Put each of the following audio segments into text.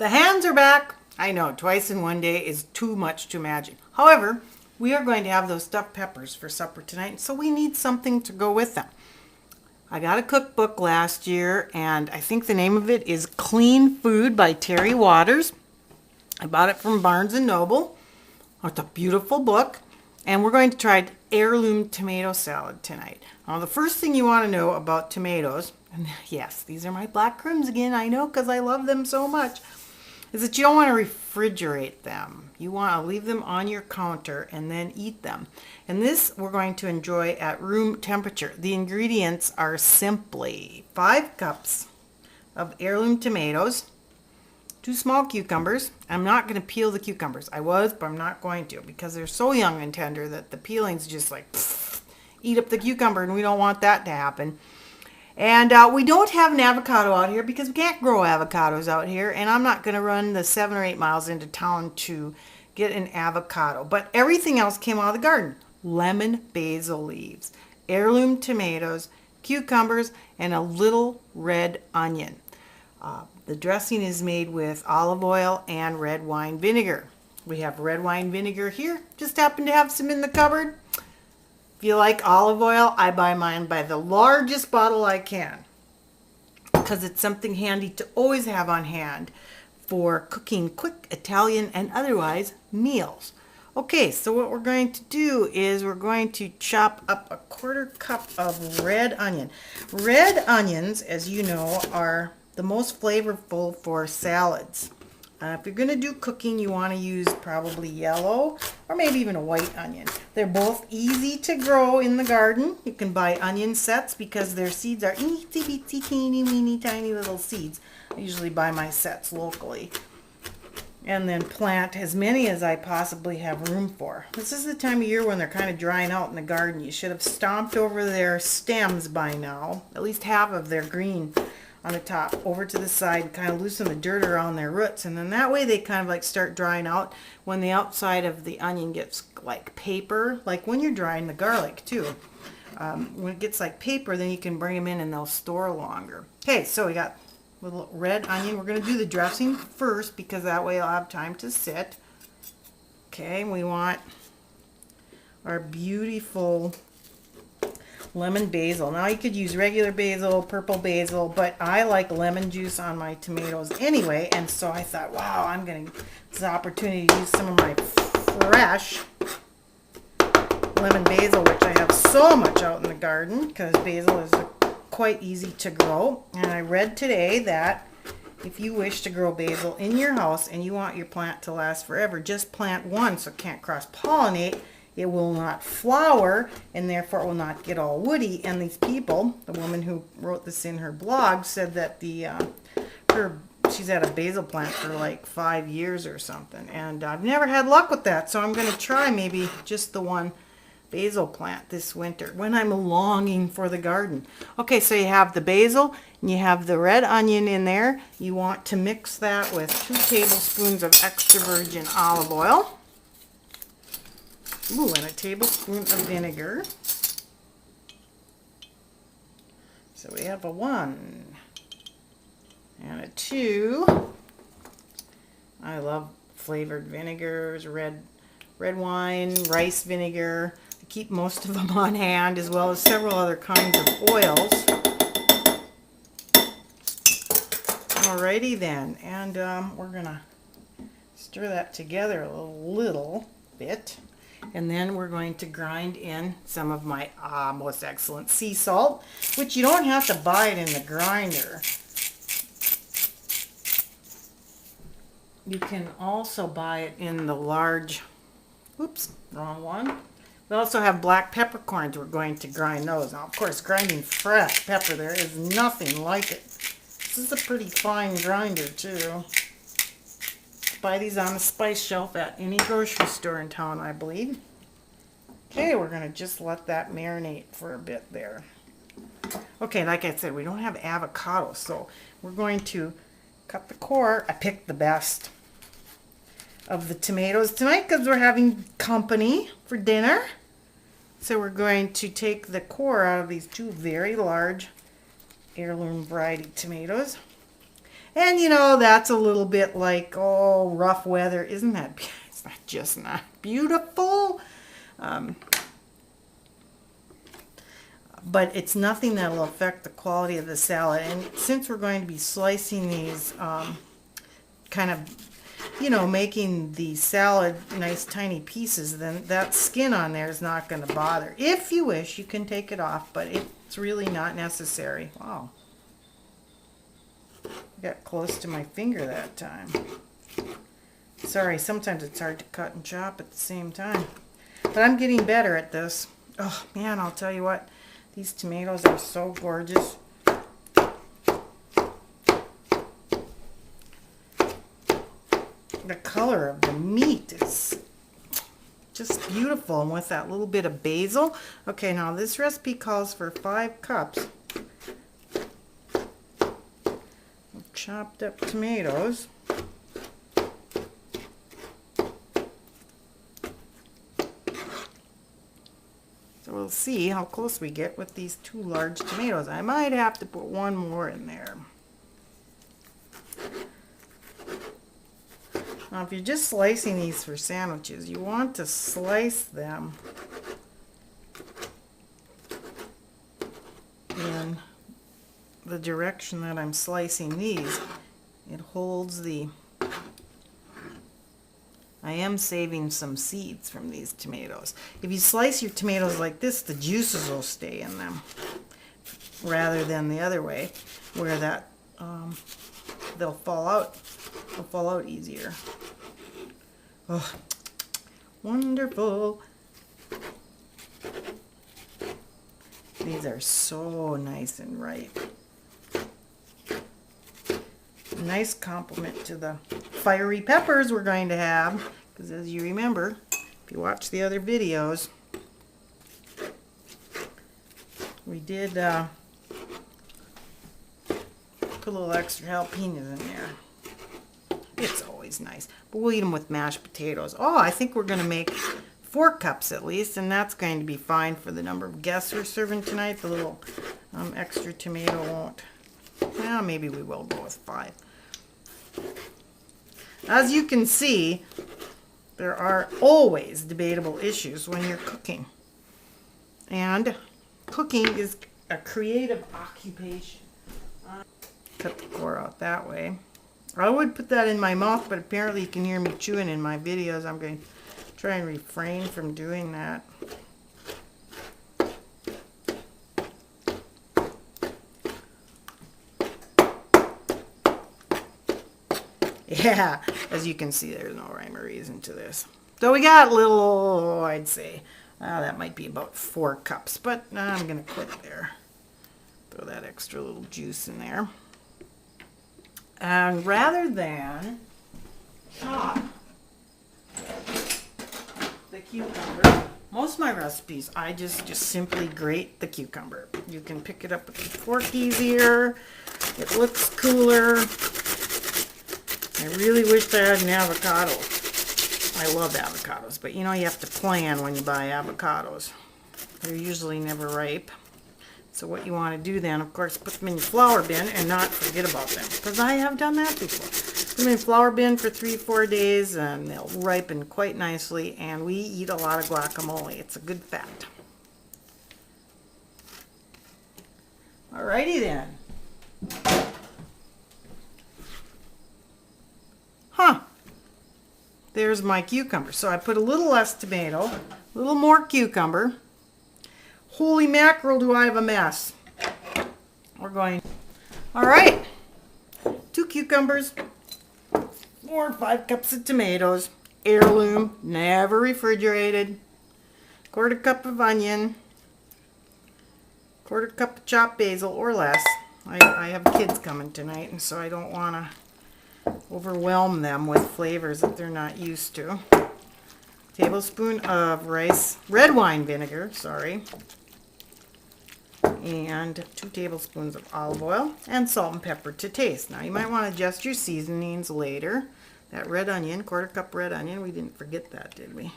The hands are back. I know, twice in one day is too much to imagine. However, we are going to have those stuffed peppers for supper tonight, so we need something to go with them. I got a cookbook last year, and I think the name of it is Clean Food by Terry Waters. I bought it from Barnes & Noble. It's a beautiful book, and we're going to try heirloom tomato salad tonight. Now, the first thing you want to know about tomatoes, and yes, these are my black crumbs again, I know, because I love them so much, is that you don't want to refrigerate them. You want to leave them on your counter and then eat them. And this we're going to enjoy at room temperature. The ingredients are simply 5 cups of heirloom tomatoes, 2 small cucumbers. I'm not going to peel the cucumbers. I was, but I'm not going to because they're so young and tender that the peeling's just like eat up the cucumber, and we don't want that to happen. And we don't have an avocado out here because we can't grow avocados out here, and I'm not going to run the 7 or 8 miles into town to get an avocado. But everything else came out of the garden. Lemon basil leaves, heirloom tomatoes, cucumbers, and a little red onion. The dressing is made with olive oil and red wine vinegar. We have red wine vinegar here. Just happen to have some in the cupboard. If you like olive oil, I buy mine by the largest bottle I can because it's something handy to always have on hand for cooking quick Italian and otherwise meals. Okay, so what we're going to do is we're going to chop up a 1/4 cup of red onion. Red onions, as you know, are the most flavorful for salads. If you're going to do cooking, you want to use probably yellow or maybe even a white onion. They're both easy to grow in the garden. You can buy onion sets because their seeds are itty bitty teeny weeny tiny little seeds. I usually buy my sets locally and then plant as many as I possibly have room for. This is the time of year when they're kind of drying out in the garden. You should have stomped over their stems by now, at least half of their green on the top over to the side, kind of loosen the dirt around their roots, and then that way they kind of like start drying out when the outside of the onion gets like paper, like when you're drying the garlic too. When it gets like paper, then you can bring them in and they'll store longer. Okay, so we got a little red onion. We're going to do the dressing first because that way I'll have time to sit. Okay, we want our beautiful lemon basil. Now you could use regular basil, purple basil, but I like lemon juice on my tomatoes anyway, and so I thought, wow, I'm going to this opportunity to use some of my fresh lemon basil, which I have so much out in the garden because basil is quite easy to grow. And I read today that if you wish to grow basil in your house and you want your plant to last forever, just plant one so it can't cross-pollinate. It will not flower, and therefore it will not get all woody. And these people, the woman who wrote this in her blog, said that she's had a basil plant for like 5 years or something, and I've never had luck with that. So I'm going to try maybe just the one basil plant this winter when I'm longing for the garden. Okay, so you have the basil and you have the red onion in there. You want to mix that with 2 tablespoons of extra virgin olive oil. Ooh, and a tablespoon of vinegar. So we have a 1 and a 2. I love flavored vinegars, red wine, rice vinegar. I keep most of them on hand, as well as several other kinds of oils. Alrighty then, and we're gonna stir that together a little bit. And then we're going to grind in some of my most excellent sea salt, which you don't have to buy it in the grinder. You can also buy it in the large, oops, wrong one. We also have black peppercorns. We're going to grind those. Now, of course, grinding fresh pepper, there is nothing like it. This is a pretty fine grinder, too. Buy these on the spice shelf at any grocery store in town, I believe. Okay, we're going to just let that marinate for a bit there. Okay, like I said, we don't have avocado, so we're going to cut the core. I picked the best of the tomatoes tonight because we're having company for dinner. So we're going to take the core out of these 2 very large heirloom variety tomatoes. And you know, that's a little bit like, oh, rough weather. Isn't that, it's not just not beautiful? But it's nothing that will affect the quality of the salad. And since we're going to be slicing these, kind of, you know, making the salad nice tiny pieces, then that skin on there is not going to bother. If you wish, you can take it off, but it's really not necessary. Wow. Got close to my finger that time. Sorry, sometimes it's hard to cut and chop at the same time. But I'm getting better at this. Oh man, I'll tell you what, these tomatoes are so gorgeous. The color of the meat is just beautiful, and with that little bit of basil. Okay, now this recipe calls for 5 cups chopped up tomatoes. So we'll see how close we get with these 2 large tomatoes. I might have to put 1 more in there. Now if you're just slicing these for sandwiches, you want to slice them in the direction that I'm slicing these. It holds the, I am saving some seeds from these tomatoes. If you slice your tomatoes like this, the juices will stay in them, rather than the other way, where that they'll fall out easier. Oh, wonderful. These are so nice and ripe. Nice complement to the fiery peppers we're going to have, because as you remember, if you watch the other videos, we did put a little extra jalapenos in there. It's always nice, but we'll eat them with mashed potatoes. Oh, I think we're going to make 4 cups at least, and that's going to be fine for the number of guests we're serving tonight. The little extra tomato won't. Well, maybe we will go with 5. As you can see, there are always debatable issues when you're cooking. And cooking is a creative occupation. Cut the core out that way. I would put that in my mouth, but apparently you can hear me chewing in my videos. I'm going to try and refrain from doing that. Yeah, as you can see, there's no rhyme or reason to this. So we got a little, I'd say, that might be about 4 cups, but I'm going to quit there. Throw that extra little juice in there. And rather than chop the cucumber, most of my recipes, I just simply grate the cucumber. You can pick it up with the fork easier. It looks cooler. I really wish I had an avocado. I love avocados, but you know, you have to plan when you buy avocados. They're usually never ripe. So what you want to do then, of course, put them in your flour bin and not forget about them, because I have done that before. Put them in flour bin for 3-4 days and they'll ripen quite nicely, and we eat a lot of guacamole. It's a good fat. Alrighty then. There's my cucumber. So I put a little less tomato, a little more cucumber. Holy mackerel, do I have a mess. We're going, all right, 2 cucumbers, 4 or 5 cups of tomatoes, heirloom, never refrigerated, 1/4 cup of onion, 1/4 cup of chopped basil or less. I have kids coming tonight, and so I don't want to overwhelm them with flavors that they're not used to. Tablespoon of red wine vinegar, and 2 tablespoons of olive oil, and salt and pepper to taste. Now you might want to adjust your seasonings later. That red onion, 1/4 cup red onion, we didn't forget that, did we?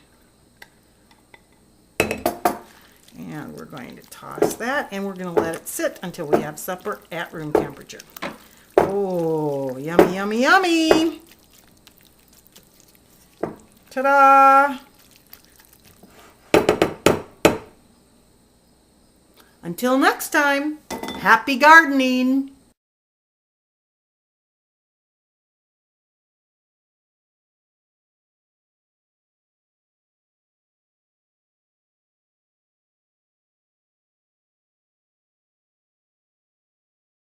And we're going to toss that, and we're going to let it sit until we have supper at room temperature. Oh, yummy, yummy, yummy. Ta-da! Until next time, happy gardening!